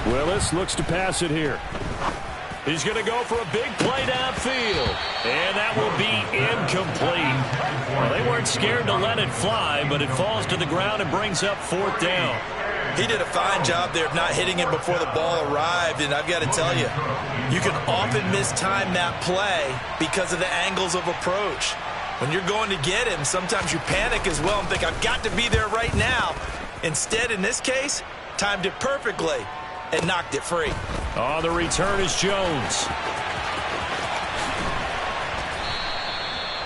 19. Willis looks to pass it here. He's going to go for a big play downfield. And that will be incomplete. Well, they weren't scared to let it fly, but it falls to the ground and brings up 4th down. He did a fine job there of not hitting it before the ball arrived, and I've got to tell you, you can often mistime that play because of the angles of approach. When you're going to get him, sometimes you panic as well and think, I've got to be there right now. Instead, in this case, timed it perfectly and knocked it free. On the return is Jones.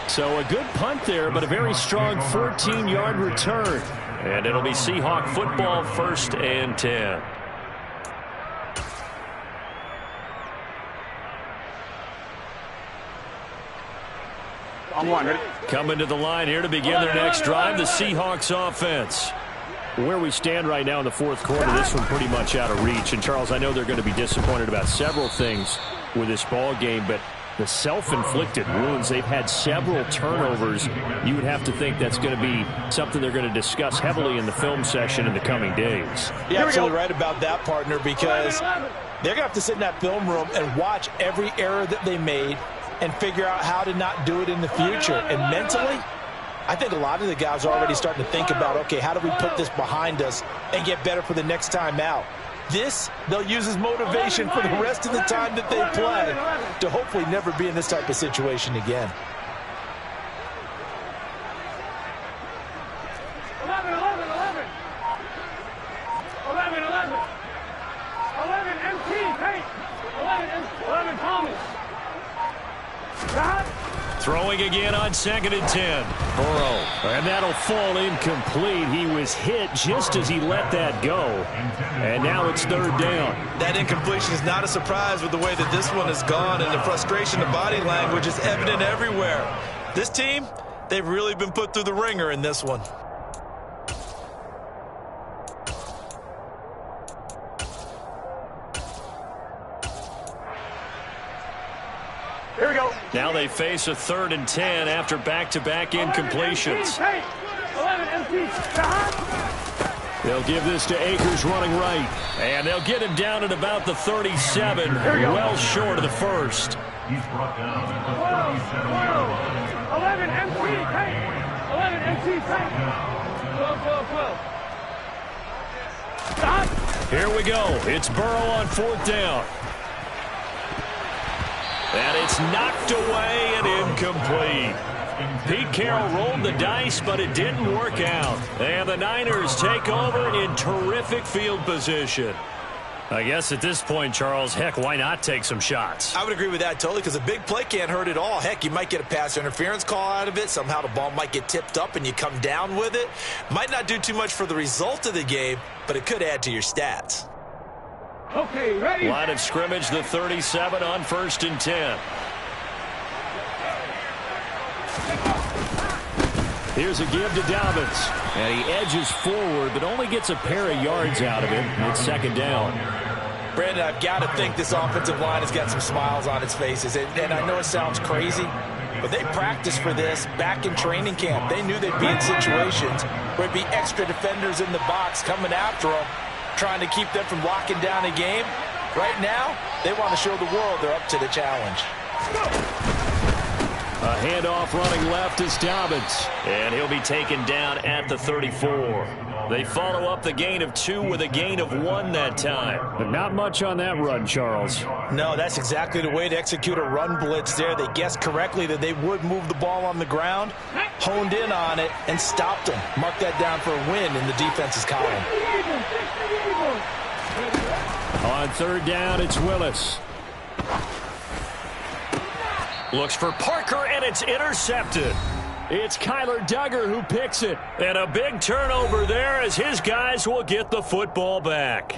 So a good punt there, but a very strong 14-yard return. And it'll be Seahawk football, 1st and 10. On one, ready? Coming to the line here to begin their next drive, the Seahawks offense. Where we stand right now in the 4th quarter, this one pretty much out of reach. And, Charles, I know they're going to be disappointed about several things with this ball game, but the self-inflicted wounds, they've had several turnovers. You would have to think that's going to be something they're going to discuss heavily in the film session in the coming days. You're absolutely right about that, partner, because they're going to have to sit in that film room and watch every error that they made and figure out how to not do it in the future. And mentally, I think a lot of the guys are already starting to think about, okay, how do we put this behind us and get better for the next time out? This, they'll use as motivation for the rest of the time that they play to hopefully never be in this type of situation again. 11, 11, 11. 11, 11. 11, MT, Tate. 11, Thomas. Got. Throwing again on 2nd and 10. Burrow. And that'll fall incomplete. He was hit just as he let that go. And now it's 3rd down. That incompletion is not a surprise with the way that this one has gone, and the frustration, the body language is evident everywhere. This team, they've really been put through the ringer in this one. Here we go. Now they face a 3rd and 10 after back-to-back incompletions. 11, MT, They'll give this to Akers running right. And they'll get him down at about the 37, well short of the 1st. He's brought down at the 37-yard line. 11, MT, Tate. 11, MT, Tate. 12. Here we go. It's Burrow on 4th down. And it's knocked away and incomplete. Pete Carroll rolled the dice, but it didn't work out. And the Niners take over in terrific field position. I guess at this point, Charles, heck, why not take some shots? I would agree with that totally, because a big play can't hurt at all. Heck, you might get a pass interference call out of it. Somehow the ball might get tipped up and you come down with it. Might not do too much for the result of the game, but it could add to your stats. Okay, ready? Line of scrimmage, the 37 on 1st and 10. Here's a give to Dobbins. And he edges forward, but only gets a pair of yards out of it. It's 2nd down. Brandon, I've got to think this offensive line has got some smiles on its faces. And I know it sounds crazy, but they practiced for this back in training camp. They knew they'd be in situations where it'd be extra defenders in the box coming after them, trying to keep them from locking down a game. Right now, they want to show the world they're up to the challenge. A handoff running left is Dobbins. And he'll be taken down at the 34. They follow up the gain of 2 with a gain of 1 that time. But not much on that run, Charles. No, that's exactly the way to execute a run blitz there. They guessed correctly that they would move the ball on the ground, honed in on it, and stopped them. Mark that down for a win in the defense's column. On 3rd down, it's Willis. Looks for Parker, and it's intercepted. It's Kyler Duggar who picks it. And a big turnover there as his guys will get the football back.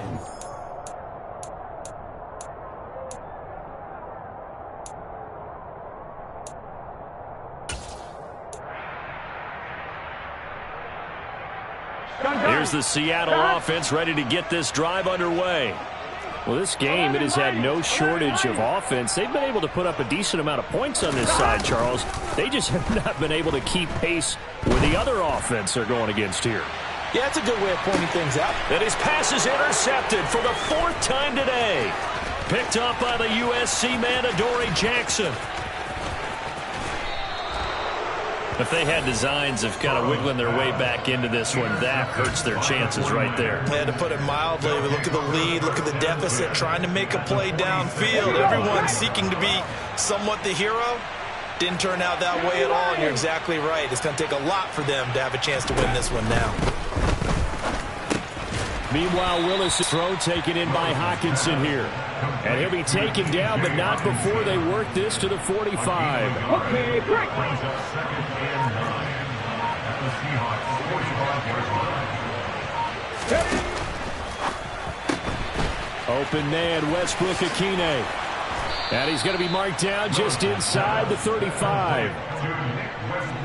Here's the Seattle offense ready to get this drive underway. Well, this game, it has had no shortage of offense. They've been able to put up a decent amount of points on this side, Charles. They just have not been able to keep pace with the other offense they're going against here. Yeah, that's a good way of pointing things out. And his pass is intercepted for the 4th time today. Picked up by the USC man, Adoree Jackson. If they had designs of kind of wiggling their way back into this one, that hurts their chances right there. Yeah, to put it mildly, we look at the lead, look at the deficit, trying to make a play downfield. Everyone seeking to be somewhat the hero. Didn't turn out that way at all, and you're exactly right. It's going to take a lot for them to have a chance to win this one now. Meanwhile, Willis' throw taken in by Hockenson here. And he'll be taken down, but not before they work this to the 45. Okay, break. Brings up 2nd and 9 at the Seahawks 45-yard line. Open man, Westbrook Akine. And he's going to be marked down just inside the 35.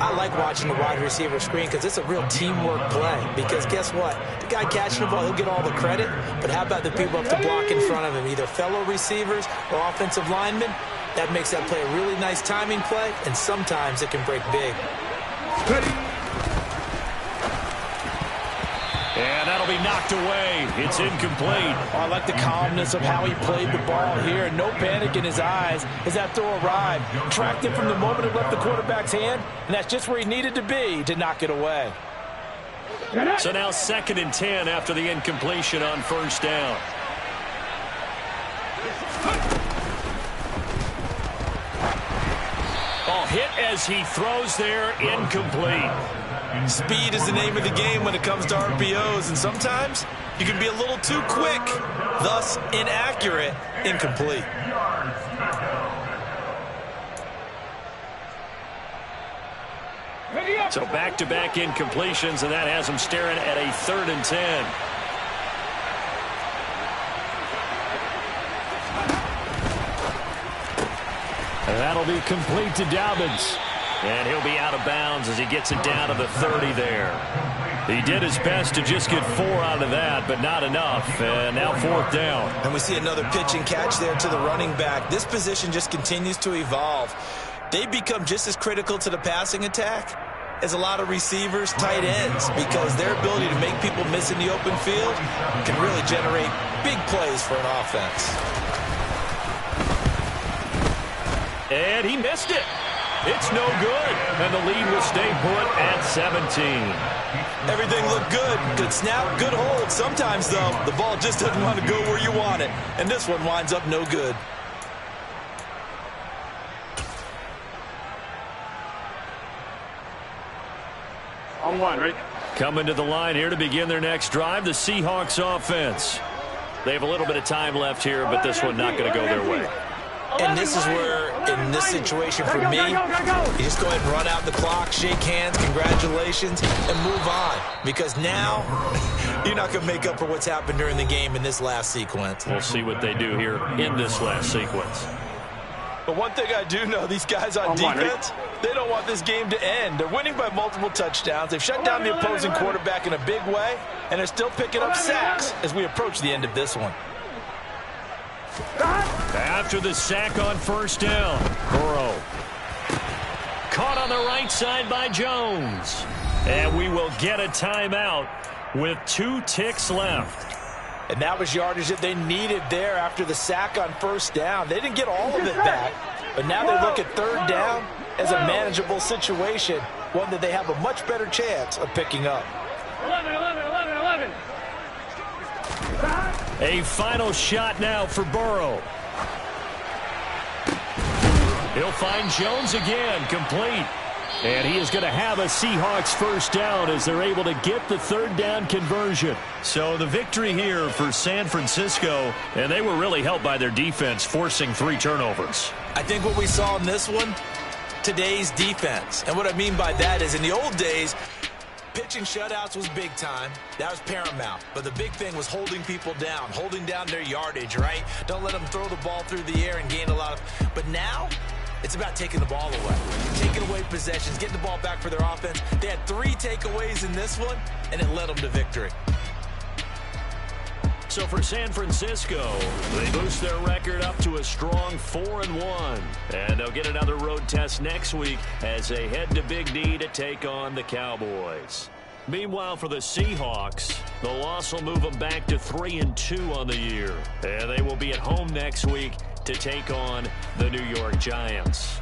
I like watching the wide receiver screen because it's a real teamwork play. Because guess what? The guy catching the ball, he'll get all the credit. But how about the people up the block in front of him, either fellow receivers or offensive linemen? That makes that play a really nice timing play, and sometimes it can break big. And that'll be knocked away. It's incomplete. Oh, I like the calmness of how he played the ball here. No panic in his eyes as that throw arrived. Tracked it from the moment it left the quarterback's hand, and that's just where he needed to be to knock it away. So now 2nd and 10 after the incompletion on 1st down. Ball hit as he throws there, incomplete. Speed is the name of the game when it comes to RPOs, and sometimes you can be a little too quick, thus inaccurate, incomplete. So back-to-back incompletions, and that has him staring at a 3rd and 10. And that'll be complete to Dobbins. And he'll be out of bounds as he gets it down to the 30 there. He did his best to just get 4 out of that, but not enough. And now 4th down. And we see another pitch and catch there to the running back. This position just continues to evolve. They become just as critical to the passing attack as a lot of receivers, tight ends, because their ability to make people miss in the open field can really generate big plays for an offense. And he missed it. It's no good, and the lead will stay put at 17. Everything looked good. Good snap, good hold. Sometimes, though, the ball just doesn't want to go where you want it, and this one winds up no good. On 1, right? Coming to the line here to begin their next drive, the Seahawks offense. They have a little bit of time left here, but this one not going to go their way. And this is where, in this situation for me, you just go ahead and run out the clock, shake hands, congratulations, and move on. Because now, you're not going to make up for what's happened during the game in this last sequence. We'll see what they do here in this last sequence. But one thing I do know, these guys on defense, they don't want this game to end. They're winning by multiple touchdowns. They've shut down the opposing quarterback in a big way, and they're still picking up sacks as we approach the end of this one. After the sack on 1st down, Burrow. Caught on the right side by Jones. And we will get a timeout with 2 ticks left. And that was yardage that they needed there after the sack on 1st down. They didn't get all of it back, but now they look at 3rd down as a manageable situation, one that they have a much better chance of picking up. 11. A final shot now for Burrow. He'll find Jones again, complete. And he is going to have a Seahawks 1st down as they're able to get the 3rd down conversion. So the victory here for San Francisco, and they were really helped by their defense, forcing 3 turnovers. I think what we saw in this one, today's defense. And what I mean by that is in the old days, pitching shutouts was big time. That was paramount. But the big thing was holding people down, holding down their yardage, right? Don't let them throw the ball through the air and gain a lot of... But now, it's about taking the ball away. Taking away possessions, getting the ball back for their offense. They had 3 takeaways in this one, and it led them to victory. So for San Francisco, they boost their record up to a strong 4-1. And they'll get another road test next week as they head to Big D to take on the Cowboys. Meanwhile, for the Seahawks, the loss will move them back to 3-2 on the year. And they will be at home next week to take on the New York Giants.